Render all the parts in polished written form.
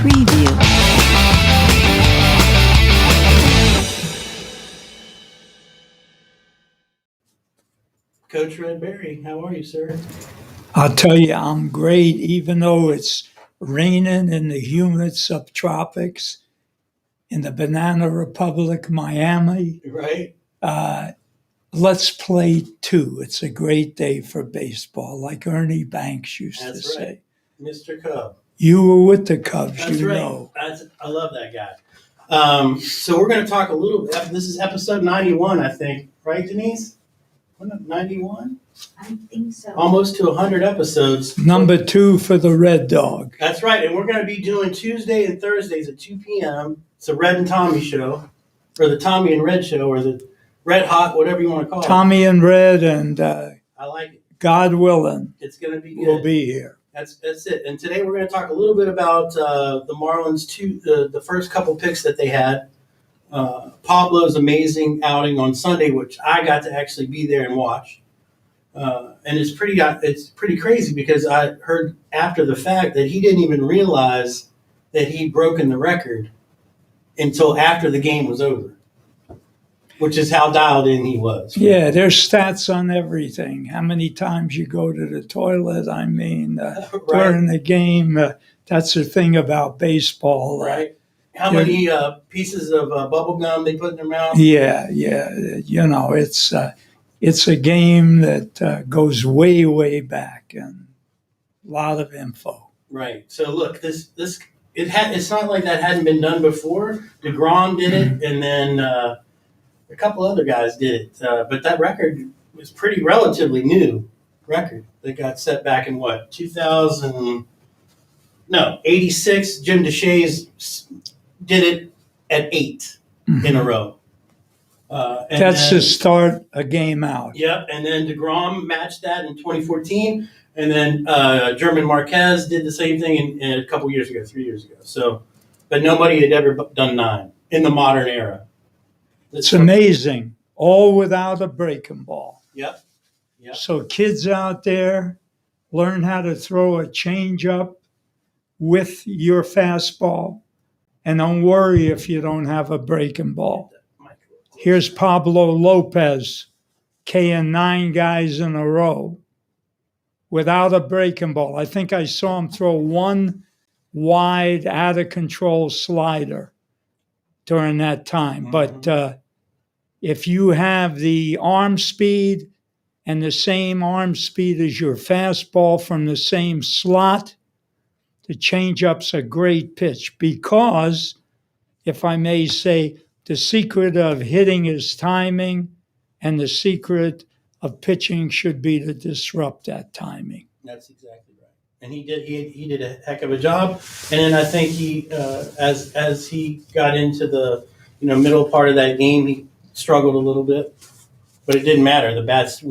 Preview. Coach Redberry, how are you, sir? I'll tell you, I'm great, even though it's raining in the humid subtropics in the Banana Republic, Miami. Right? Let's play two. It's a great day for baseball, like Ernie Banks used That's to right. say. Mr. Cub. You were with the Cubs, That's you right. know. I love that guy. So we're going to talk a little bit. This is episode 91, I think. Right, Denise? 91? I think so. Almost to 100 episodes. Number 2 for the Red Dog. That's right. And we're going to be doing Tuesday and Thursdays at 2 p.m. It's a Red and Tommy show, or the Tommy and Red show, or the Red Hot, whatever you want to call it. Tommy and Red and I like it. God willing, It's going to be good. we'll be here. That's it. And today we're going to talk a little bit about the Marlins, the first couple picks that they had. Pablo's amazing outing on Sunday, which I got to actually be there and watch. And it's pretty crazy because I heard after the fact that he didn't even realize that he'd broken the record until after the game was over, which is how dialed in he was. Yeah, there's stats on everything. How many times you go to the toilet, I mean, during the game. That's the thing about baseball. Right. How many pieces of bubble gum they put in their mouth? Yeah. You know, it's a game that goes way, way back, and a lot of info. Right. So look, it's not like that hadn't been done before. DeGrom did it, and then a couple other guys did it. But that record was pretty relatively new record that got set back in what, 86. Jim DeShays did it at 8 in a row. That's to start a game out. Yep, and then DeGrom matched that in 2014, and then German Marquez did the same thing in a couple years ago, 3 years ago. So, but nobody had ever done 9 in the modern era. It's amazing, all without a breaking ball. Yep. So kids out there, learn how to throw a changeup with your fastball, and don't worry if you don't have a breaking ball. Here's Pablo Lopez, K-ing 9 guys in a row without a breaking ball. I think I saw him throw one wide, out-of-control slider during that time. Mm-hmm. But if you have the arm speed and the same arm speed as your fastball from the same slot, the changeup's a great pitch because, if I may say, the secret of hitting is timing, and the secret of pitching should be to disrupt that timing. That's exactly right. And he did a heck of a job. And then I think he, as he got into the middle part of that game, he struggled a little bit, but it didn't matter. The bats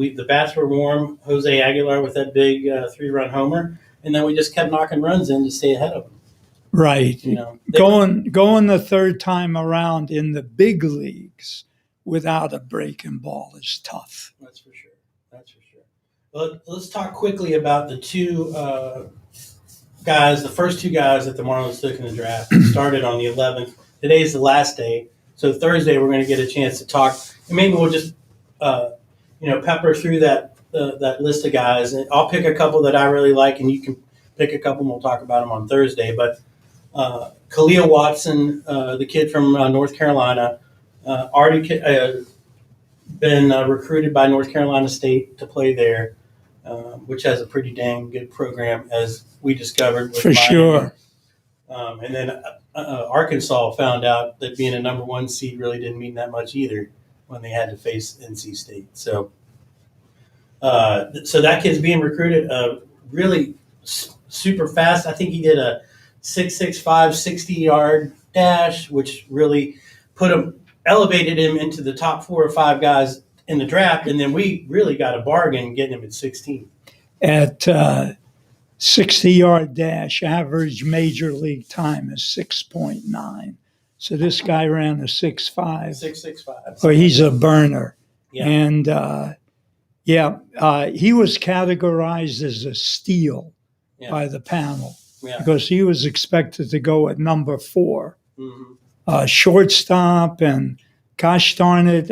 were warm. Jose Aguilar with that big 3-run homer, and then we just kept knocking runs in to stay ahead of him. Right. Going the third time around in the big leagues without a breaking ball is tough. That's for sure. Well, let's talk quickly about the two guys, the first 2 guys that the Marlins took in the draft. Started on the 11th. Today's the last day. So Thursday we're going to get a chance to talk, and maybe we'll just pepper through that list of guys. And I'll pick a couple that I really like, and you can pick a couple, and we'll talk about them on Thursday. But Khalil Watson, the kid from North Carolina, already been recruited by North Carolina State to play there, which has a pretty dang good program, as we discovered. For sure. And then Arkansas found out that being a number 1 seed really didn't mean that much either when they had to face NC State. So that kid's being recruited really super fast. I think he did a 6.65 60-yard dash, which really elevated him into the top 4 or 5 guys in the draft. And then we really got a bargain getting him at 16. At 60-yard dash, average major league time is 6.9. So this guy ran a 6.5. 6.65. So he's a burner. Yeah. And he was categorized as a steal by the panel. Yeah. because he was expected to go at number 4. Mm-hmm. Shortstop, and gosh darn it,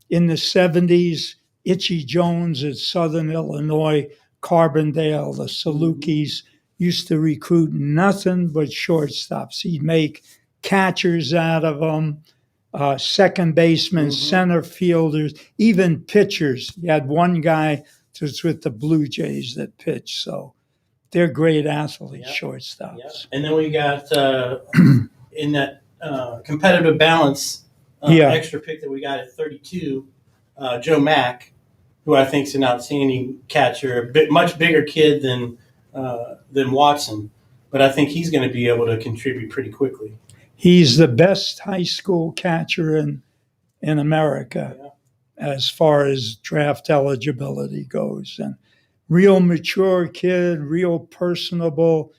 in the 70s, Itchy Jones at Southern Illinois, Carbondale, the Salukis used to recruit nothing but shortstops. He'd make catchers out of them, second basemen, center fielders, even pitchers. He had one guy that's with the Blue Jays that pitched, so they're great athletes, shortstops. Yep. And then we got in that competitive balance extra pick that we got at 32, Joe Mack, who I think is an outstanding catcher, much bigger kid than Watson, but I think he's going to be able to contribute pretty quickly. He's the best high school catcher in America as far as draft eligibility goes. And real mature kid, real personable,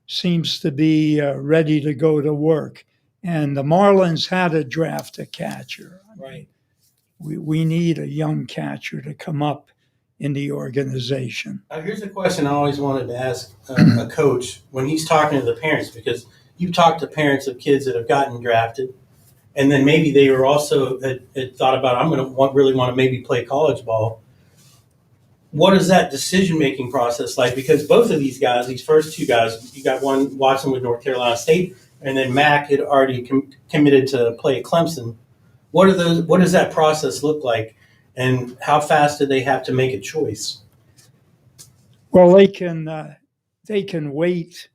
seems to be ready to go to work. And the Marlins had to draft a catcher. Right. We need a young catcher to come up in the organization. Here's a question I always wanted to ask a coach when he's talking to the parents, because you've talked to parents of kids that have gotten drafted, and then maybe they were also had thought about, I'm going to really want to maybe play college ball. What is that decision-making process like? Because both of these guys, these first two guys, you got one, Watson with North Carolina State, and then Mack had already committed to play at Clemson. What does that process look like, and how fast do they have to make a choice? Well, they can wait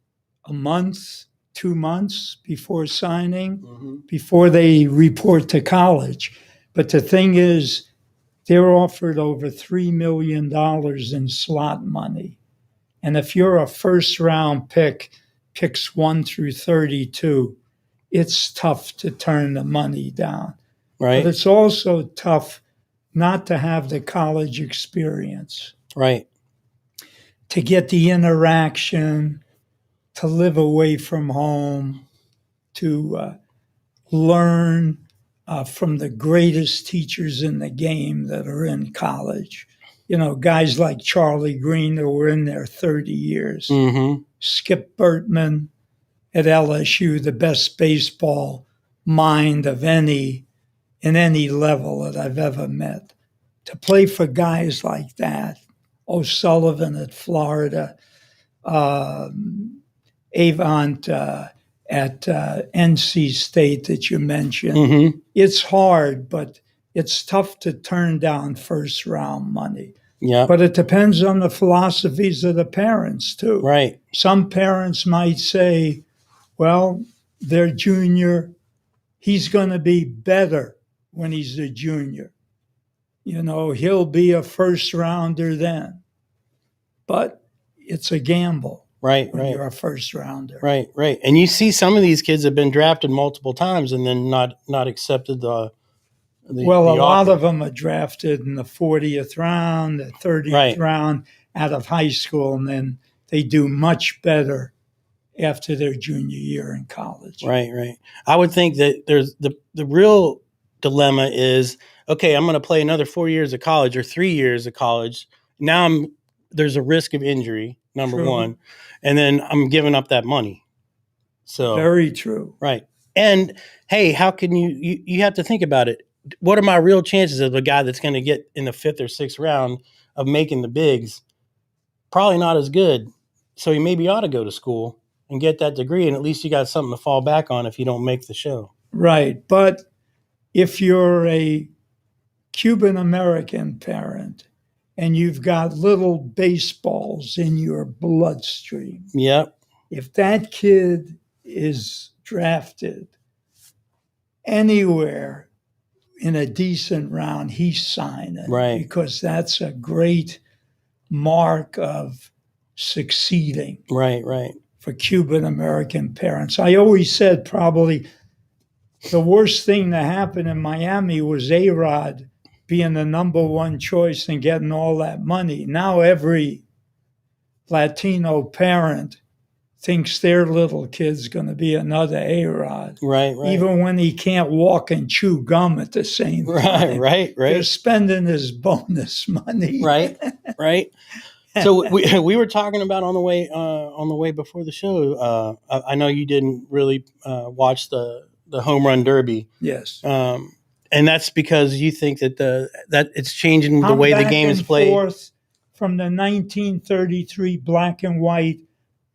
a month, 2 months before signing, before they report to college. But the thing is, they're offered over $3 million in slot money. And if you're a first-round pick, picks 1 through 32, it's tough to turn the money down. Right. But it's also tough not to have the college experience. Right. To get the interaction, to live away from home, to learn from the greatest teachers in the game that are in college. You know, guys like Charlie Green that were in there 30 years. Skip Bertman at LSU, the best baseball mind of in any level that I've ever met. To play for guys like that, O'Sullivan at Florida, Avant at NC State that you mentioned. It's hard, but it's tough to turn down first round money. Yeah. But it depends on the philosophies of the parents too. Right. Some parents might say, well, their junior, he's going to be better when he's a junior. You know, he'll be a first rounder then. But it's a gamble. Right. You're a first rounder. Right. And you see some of these kids have been drafted multiple times and then not accepted the lot of them are drafted in the 40th round, the 30th round out of high school, and then they do much better after their junior year in college. Right. I would think that there's the real dilemma is, okay, I'm going to play another 4 years of college or 3 years of college. Now there's a risk of injury, number one, and then I'm giving up that money. So very true. Right. And hey, how can you have to think about it. What are my real chances of a guy that's going to get in the 5th or 6th round of making the bigs? Probably not as good. So you maybe ought to go to school and get that degree, and at least you got something to fall back on if you don't make the show. Right. But if you're a Cuban American parent and you've got little baseballs in your bloodstream, if that kid is drafted anywhere in a decent round, he's signing. Right. Because that's a great mark of succeeding. Right. For Cuban American parents. I always said probably the worst thing that happened in Miami was A-Rod being the number one choice and getting all that money. Now every Latino parent thinks their little kid's going to be another A-Rod. Right. Even when he can't walk and chew gum at the same time. Right. They're spending his bonus money. Right. So we were talking about on the way before the show. I know you didn't really watch the home run derby, Yes. and that's because you think that it's changing the I'm way the back game is and played. forth from the 1933 black and white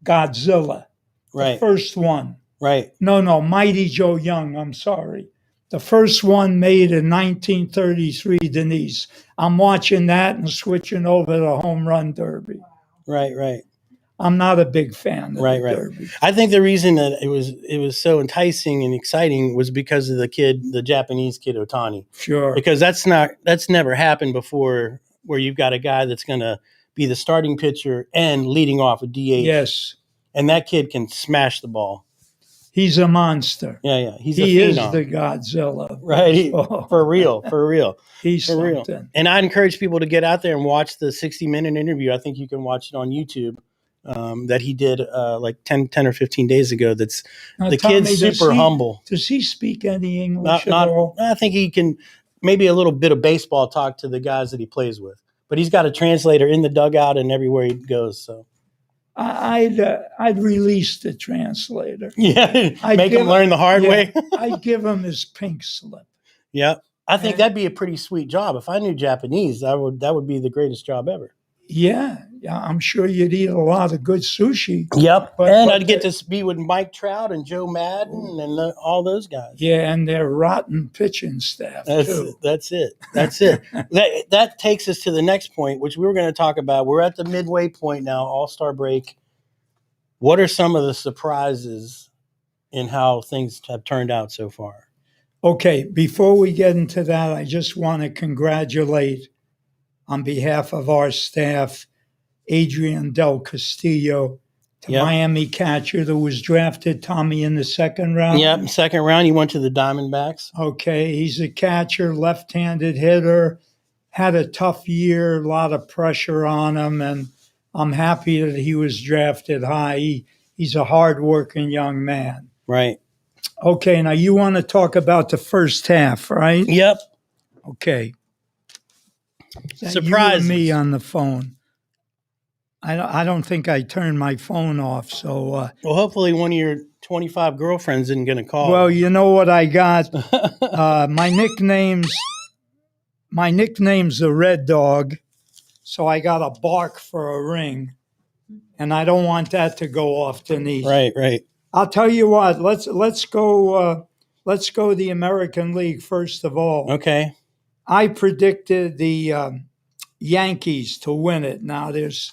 Godzilla, the Right, first one. right. No, Mighty Joe Young. I'm sorry. The first one made in 1933, Denise. I'm watching that and switching over to Home Run Derby. Right. I'm not a big fan of Right, the right. Derby. I think the reason that it was so enticing and exciting was because of the Japanese kid Otani, Sure. because that's never happened before, where you've got a guy that's going to be the starting pitcher and leading off a DH. Yes. And that kid can smash the ball. He's a monster. Yeah. He is phenom. the Godzilla. Right. For real. He's For real. something. And I'd encourage people to get out there and watch the 60-minute interview. I think you can watch it on YouTube. That he did like 10 or 15 days ago. That's Now, the Tommy, kid's super humble. Does he speak any English at all? I think he can maybe a little bit of baseball talk to the guys that he plays with, but he's got a translator in the dugout and everywhere he goes. So I'd release the translator. yeah, make him learn the hard way. I'd give him his pink slip. Yeah, I think that'd be a pretty sweet job. If I knew Japanese, that would be the greatest job ever. Yeah, I'm sure you'd eat a lot of good sushi. Yep, and I'd get to be with Mike Trout and Joe Madden and all those guys. Yeah, and their rotten pitching staff too. That's it. That takes us to the next point, which we were going to talk about. We're at the midway point now, All-Star break. What are some of the surprises in how things have turned out so far? Okay, before we get into that, I just want to congratulate, on behalf of our staff, Adrian Del Castillo, the Miami catcher that was drafted, Tommy, in the second round. Yep, second round. He went to the Diamondbacks. Okay, he's a catcher, left-handed hitter, had a tough year, a lot of pressure on him, and I'm happy that he was drafted high. He's a hard-working young man. Right. Okay, now you want to talk about the first half, right? Yep. Okay. Surprises. You and me on the phone. I don't think I turned my phone off, so... well, hopefully one of your 25 girlfriends isn't going to call. Well, you know what I got? My nickname's the Red Dog, so I got a bark for a ring, and I don't want that to go off, Denise. Right. I'll tell you what. Let's go the American League first of all. Okay. I predicted the Yankees to win it. Now there's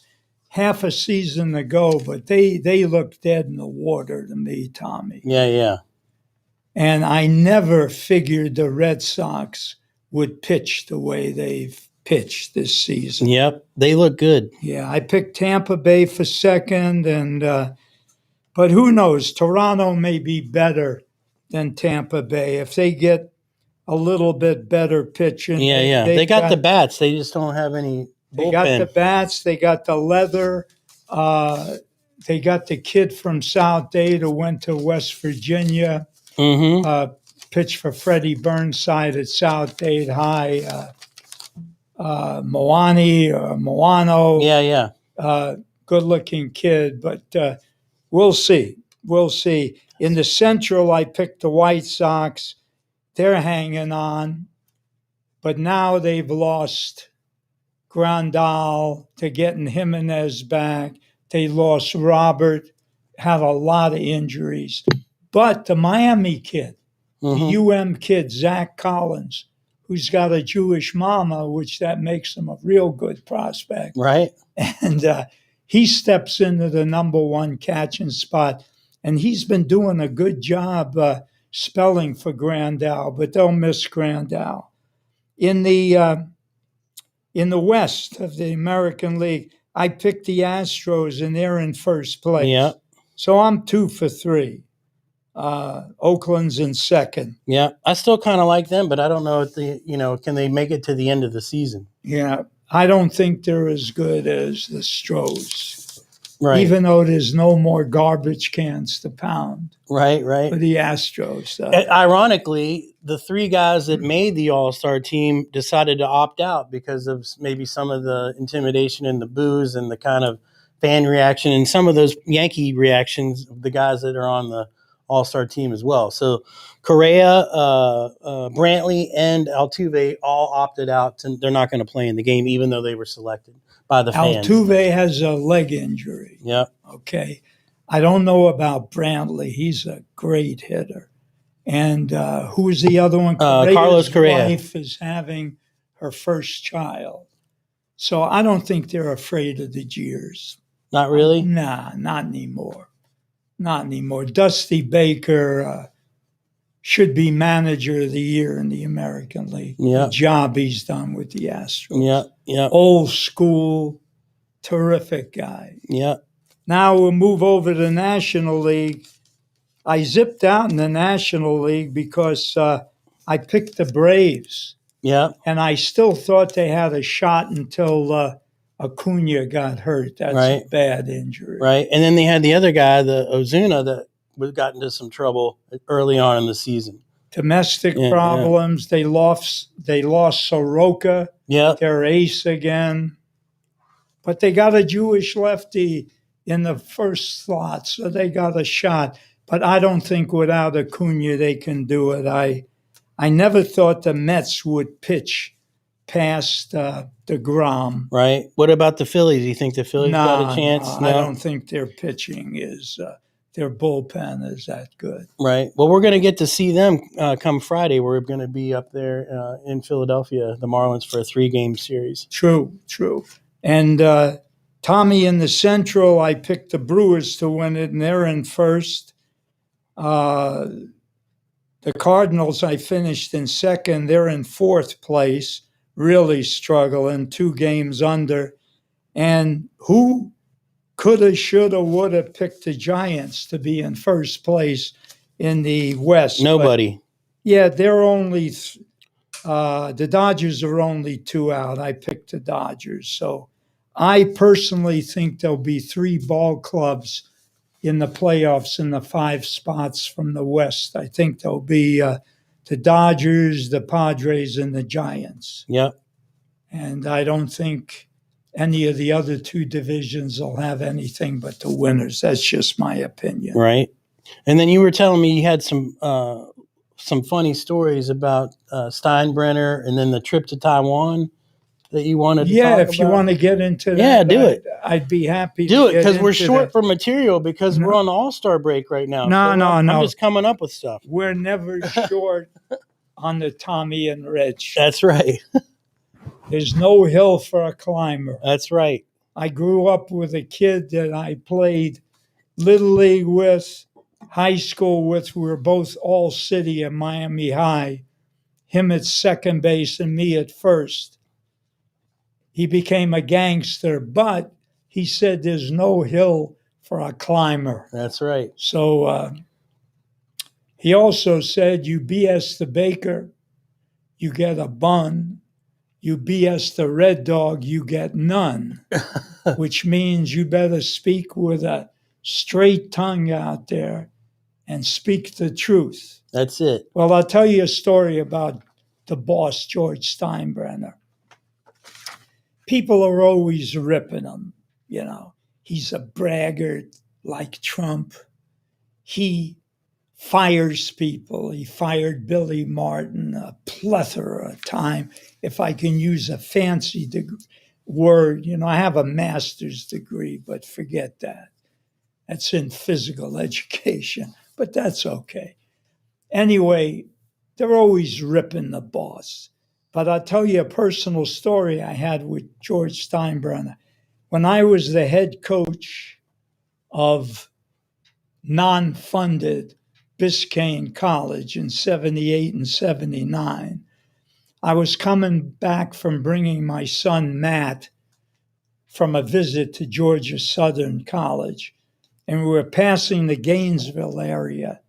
half a season to go, but they look dead in the water to me, Tommy. Yeah. And I never figured the Red Sox would pitch the way they've pitched this season. Yep, they look good. Yeah, I picked Tampa Bay for second, but who knows? Toronto may be better than Tampa Bay if they get a little bit better pitching. Yeah. They got the bats. They just don't have any bullpen. They got the bats. They got the leather. They got the kid from South Dade who went to West Virginia. Mm-hmm. Pitched for Freddie Burnside at South Dade High. Moano. Yeah. Good-looking kid, but we'll see. In the Central, I picked the White Sox. They're hanging on, but now they've lost Grandal to getting Jimenez back. They lost Robert, had a lot of injuries. But the Miami kid, the UM kid, Zach Collins, who's got a Jewish mama, which that makes him a real good prospect. Right. And he steps into the number one catching spot. And he's been doing a good job spelling for Grandal, but they'll miss Grandal. In the West of the American League, I picked the Astros, and they're in first place. Yeah. So I'm 2 for 3. Oakland's in second. Yeah, I still kind of like them, but I don't know if can they make it to the end of the season? Yeah, I don't think they're as good as the Stros. Right. even though there's no more garbage cans to pound Right. for the Astros. Ironically, the three guys that made the All-Star team decided to opt out because of maybe some of the intimidation and the boos and the kind of fan reaction and some of those Yankee reactions of the guys that are on the All-Star team as well. So Correa, Brantley, and Altuve all opted out. They're not going to play in the game, even though they were selected by the fans. Altuve has a leg injury. Yep. Okay. I don't know about Brantley. He's a great hitter. And who is the other one? Carlos Correa. His wife is having her first child. So I don't think they're afraid of the jeers. Not really? Nah, not anymore. Not anymore. Dusty Baker should be manager of the year in the American League. Yep. The job he's done with the Astros. Yep. Old school, terrific guy. Yep. Now we'll move over to the National League. I zipped out in the National League because I picked the Braves. Yeah. And I still thought they had a shot until Acuna got hurt. That's right. a bad injury. Right. And then they had the other guy, the Ozuna, that got into some trouble early on in the season. Domestic problems. Yeah. They lost Soroka, their ace again. But they got a Jewish lefty in the first slot, so they got a shot. But I don't think without Acuna they can do it. I never thought the Mets would pitch past DeGrom. Right. What about the Phillies? Do you think the Phillies got a chance? No, I don't think their pitching is their bullpen is that good. Right. Well, we're going to get to see them come Friday. We're going to be up there in Philadelphia, the Marlins, for a 3-game series. True. And Tommy, in the Central, I picked the Brewers to win it, and they're in first. The Cardinals, I finished in second. They're in fourth place, really struggling, 2 games under. And who coulda, shoulda, woulda picked the Giants to be in first place in the West? Nobody. But, they're only the Dodgers are only 2 out. I picked the Dodgers. So I personally think there'll be 3 ball clubs in the playoffs in the 5 spots from the West. I think there'll be the Dodgers, the Padres, and the Giants. Yep. And I don't think any of the other 2 divisions will have anything but the winners. That's just my opinion. Right. And then you were telling me you had some funny stories about Steinbrenner and then the trip to Taiwan that you wanted to talk about. Yeah, if you want to get into that. Yeah, do it. I'd be happy do to it because we're short that. for material because we're on the All-Star break right now. No. I'm just coming up with stuff. We're never short on the Tommy and Rich. That's right. There's no hill for a climber. That's right. I grew up with a kid that I played Little League with, high school with. We were both all city at Miami High. Him at second base and me at first. He became a gangster, but he said there's no hill for a climber. That's right. So he also said, you BS the baker, you get a bun. You BS the red dog, you get none, which means you better speak with a straight tongue out there and speak the truth. That's it. Well, I'll tell you a story about the boss, George Steinbrenner. People are always ripping him, He's a braggart like Trump. He fires people. He fired Billy Martin a plethora of time. If I can use a fancy word, I have a master's degree, but forget that. That's in physical education, but that's okay. Anyway, they're always ripping the boss. But I'll tell you a personal story I had with George Steinbrenner. When I was the head coach of non-funded Biscayne College in 78 and 79, I was coming back from bringing my son Matt from a visit to Georgia Southern College, and we were passing the Gainesville area,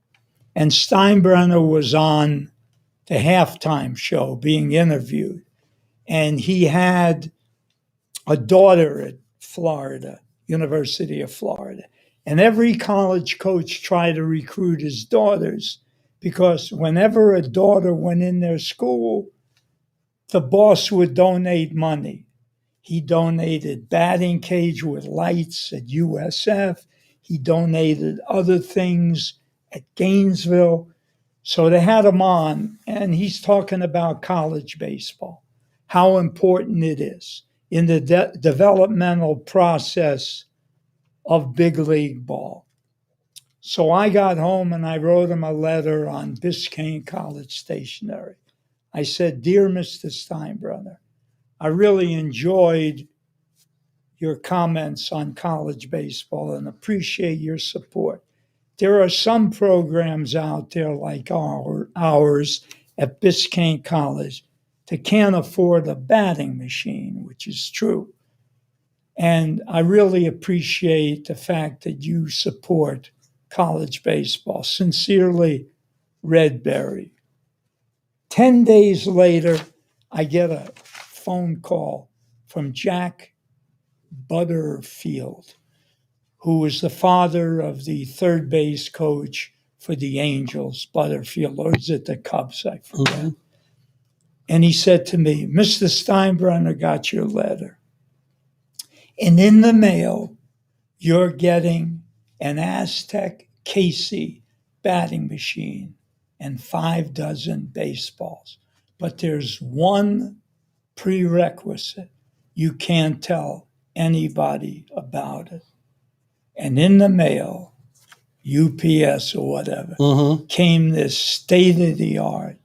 and Steinbrenner was on the halftime show being interviewed, and he had a daughter at Florida, University of Florida. And every college coach tried to recruit his daughters because whenever a daughter went in their school, the boss would donate money. He donated batting cage with lights at USF. He donated other things at Gainesville. So they had him on, and he's talking about college baseball, how important it is in the developmental process of big league ball. So I got home and I wrote him a letter on Biscayne College stationery. I said, "Dear Mr. Steinbrenner, I really enjoyed your comments on college baseball and appreciate your support. There are some programs out there like ours at Biscayne College that can't afford a batting machine," which is true. "And I really appreciate the fact that you support college baseball. Sincerely, Redberry." 10 days later, I get a phone call from Jack Butterfield, who was the father of the third base coach for the Angels, Butterfield, or is it the Cubs? I forget. Mm-hmm. And he said to me, "Mr. Steinbrenner got your letter. And in the mail, you're getting an Aztec Casey batting machine and 5 dozen baseballs. But there's one prerequisite. You can't tell anybody about it." And in the mail, UPS or whatever, came this state-of-the-art,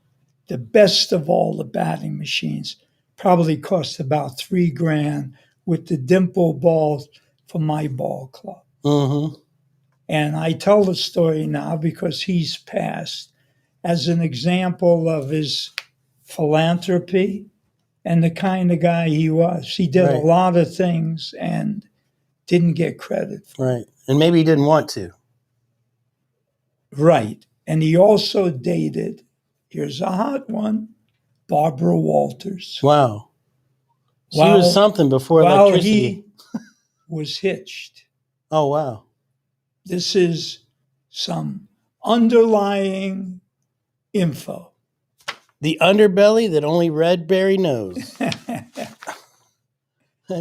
the best of all the batting machines, probably cost about $3,000 with the dimple balls for my ball club. And I tell the story now because he's passed as an example of his philanthropy and the kind of guy he was. He did a lot of things and didn't get credit for it. Right. And maybe he didn't want to. Right. And he also dated, here's a hot one, Barbara Walters. Wow. She was something before electricity. He was hitched. Oh, wow. This is some underlying info. The underbelly that only Redberry knows.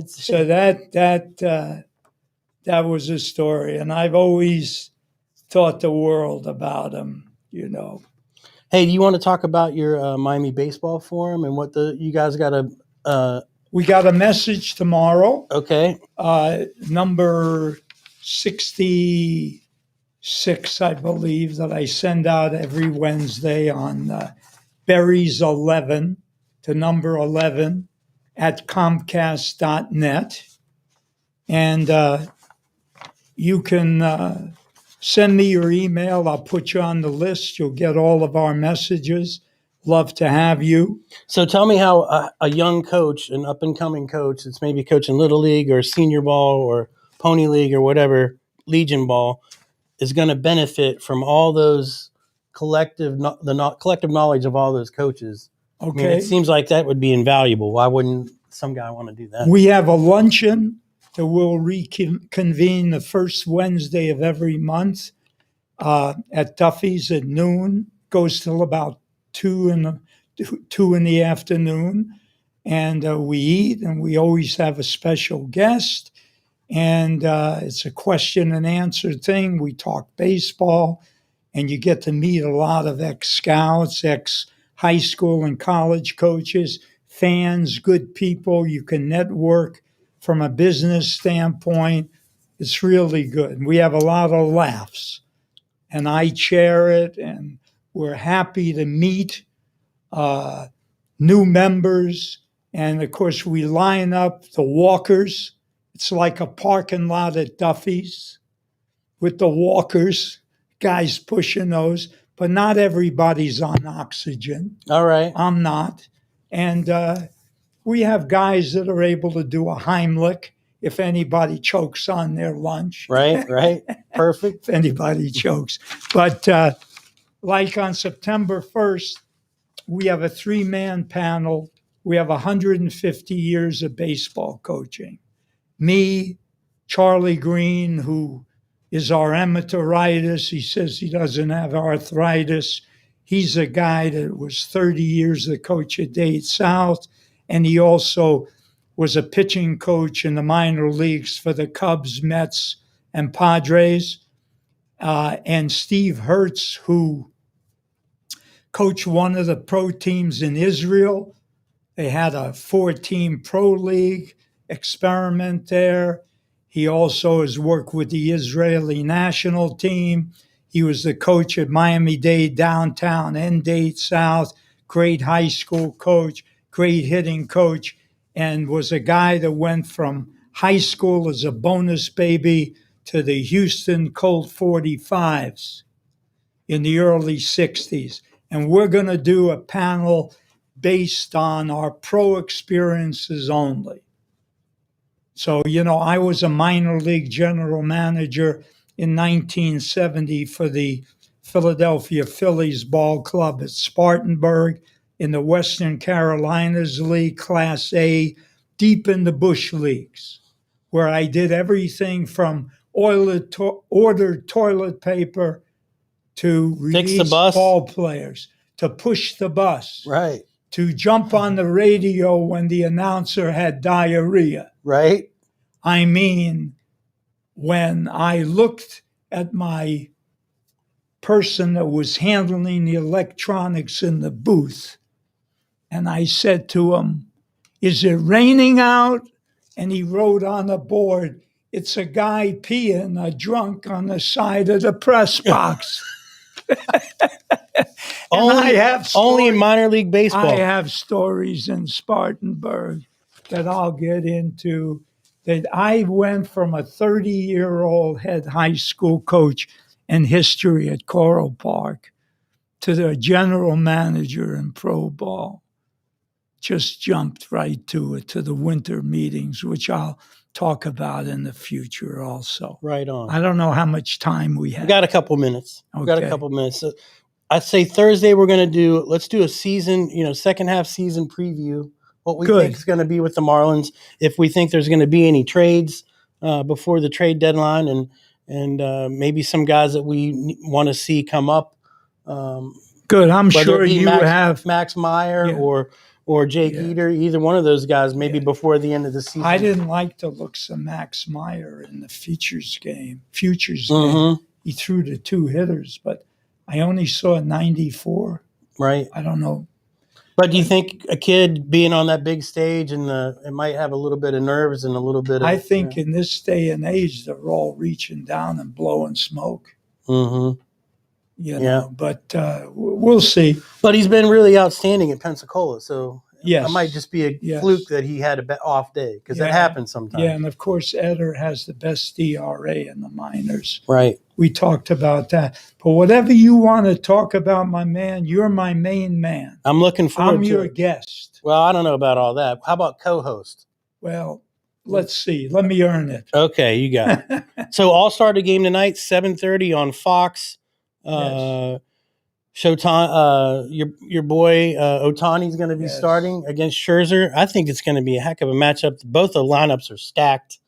So that was a story, and I've always thought the world about him, you know. Hey, do you want to talk about your Miami Baseball Forum and what you guys got a... We got a message tomorrow. Okay. Number 66, I believe, that I send out every Wednesday on Berries 11 to number 11 at Comcast.net. And you can send me your email. I'll put you on the list. You'll get all of our messages. Love to have you. So tell me how a young coach, an up-and-coming coach that's maybe coaching Little League or Senior Ball or Pony League or whatever, Legion Ball, is going to benefit from all those collective knowledge of all those coaches. Okay. I mean, it seems like that would be invaluable. Why wouldn't some guy want to do that? We have a luncheon that will reconvene the first Wednesday of every month at Duffy's at noon. Goes till about 2 in the afternoon. And we eat, and we always have a special guest. And it's a question and answer thing. We talk baseball, and you get to meet a lot of ex-scouts, ex-high school and college coaches, fans, good people. You can network from a business standpoint. It's really good. We have a lot of laughs, and I chair it, and we're happy to meet new members. And, of course, we line up the walkers. It's like a parking lot at Duffy's with the walkers, guys pushing those. But not everybody's on oxygen. All right. I'm not. And we have guys that are able to do a Heimlich if anybody chokes on their lunch. Right. Perfect. If anybody chokes. But like on September 1st, we have a 3-man panel. We have 150 years of baseball coaching. Me, Charlie Green, who is our amateuritis. He says he doesn't have arthritis. He's a guy that was 30 years the coach at Dade South, and he also was a pitching coach in the minor leagues for the Cubs, Mets, and Padres. And Steve Hertz, who coached one of the pro teams in Israel. They had a 4-team pro league experiment there. He also has worked with the Israeli national team. He was the coach at Miami-Dade Downtown and Dade South, great high school coach, great hitting coach, and was a guy that went from high school as a bonus baby to the Houston Colt 45s in the early 60s. And we're going to do a panel based on our pro experiences only. So, I was a minor league general manager in 1970 for the Philadelphia Phillies ball club at Spartanburg in the Western Carolinas League, Class A, deep in the bush leagues, where I did everything from order toilet paper to release ball players, to push the bus, Right. to jump on the radio when the announcer had diarrhea. Right. I mean, when I looked at my person that was handling the electronics in the booth, and I said to him, "Is it raining out?" And he wrote on the board, "It's a guy peeing a drunk on the side of the press box." Only in minor league baseball. I have stories in Spartanburg that I'll get into, that I went from a 30-year-old head high school coach in history at Coral Park to the general manager in pro ball. Just jumped right to it, to the winter meetings, which I'll talk about in the future also. Right on. I don't know how much time we have. We got a couple minutes. Okay. So I'd say Thursday let's do a season, second half season preview. What we think is going to be with the Marlins. If we think there's going to be any trades before the trade deadline, and maybe some guys that we want to see come up. Good. I'm sure you have Max Meyer or Jake Eater, either one of those guys, maybe before the end of the season. I didn't like the looks of Max Meyer in the futures game. He threw to 2 hitters, but I only saw 94. Right. I don't know. But do you think a kid being on that big stage and it might have a little bit of nerves and a little bit of... I think in this day and age, they're all reaching down and blowing smoke. Mm-hmm. But we'll see. But he's been really outstanding at Pensacola, so yes. It might just be a fluke that he had an off day, because that happens sometimes. Yeah, and of course, Eder has the best ERA in the minors. Right. We talked about that. But whatever you want to talk about, my man, you're my main man. I'm looking forward to it. I'm your guest. Well, I don't know about all that. How about co-host? Well, let's see. Let me earn it. Okay, you got it. So All-Star game tonight, 7:30 on Fox. Yes. Showtime. Your boy Ohtani's going to be starting against Scherzer. I think it's going to be a heck of a matchup. Both the lineups are stacked.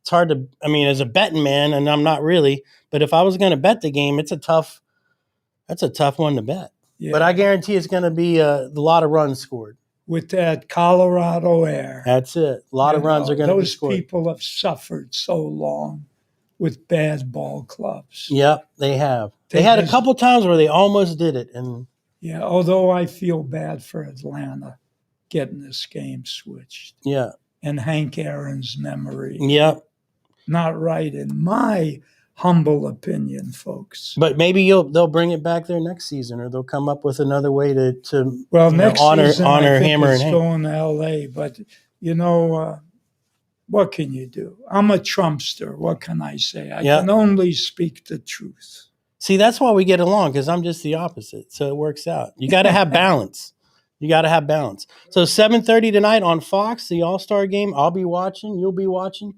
It's hard to, as a betting man, and I'm not really, but if I was going to bet the game, that's a tough one to bet. Yeah. But I guarantee it's going to be a lot of runs scored. With that Colorado air. That's it. A lot of runs are going to be scored. Those people have suffered so long with bad ball clubs. Yep, they have. They had a couple times where they almost did it. Yeah, although I feel bad for Atlanta getting this game switched. Yeah. And Hank Aaron's memory. Yep. Not right in my humble opinion, folks. But maybe they'll bring it back there next season, or they'll come up with another way to next honor season, I think Hammer it's and going to L.A., but, what can you do? I'm a Trumpster. What can I say? I can only speak the truth. See, that's why we get along, because I'm just the opposite. So it works out. You got to have balance. So 7:30 tonight on Fox, the All-Star game. I'll be watching. You'll be watching.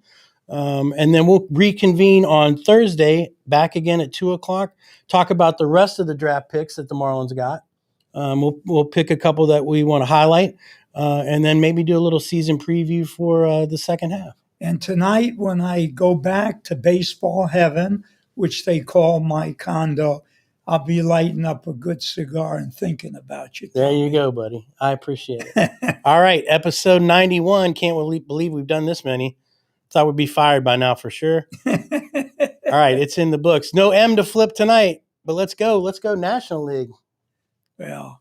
And then we'll reconvene on Thursday, back again at 2:00. Talk about the rest of the draft picks that the Marlins got. We'll pick a couple that we want to highlight. And then maybe do a little season preview for the second half. And tonight, when I go back to baseball heaven, which they call my condo, I'll be lighting up a good cigar and thinking about you. There you go, buddy. I appreciate it. All right, episode 91. Can't believe we've done this many. Thought we'd be fired by now for sure. All right, it's in the books. No M to flip tonight, but let's go. Let's go National League. Well,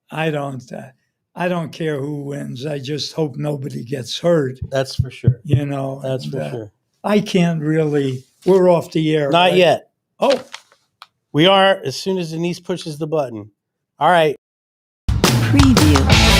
I don't care who wins. I just hope nobody gets hurt. That's for sure. You know, That's for sure. I can't really. We're off the air. Not right? yet. Oh, we are as soon as Denise pushes the button. All right. Preview.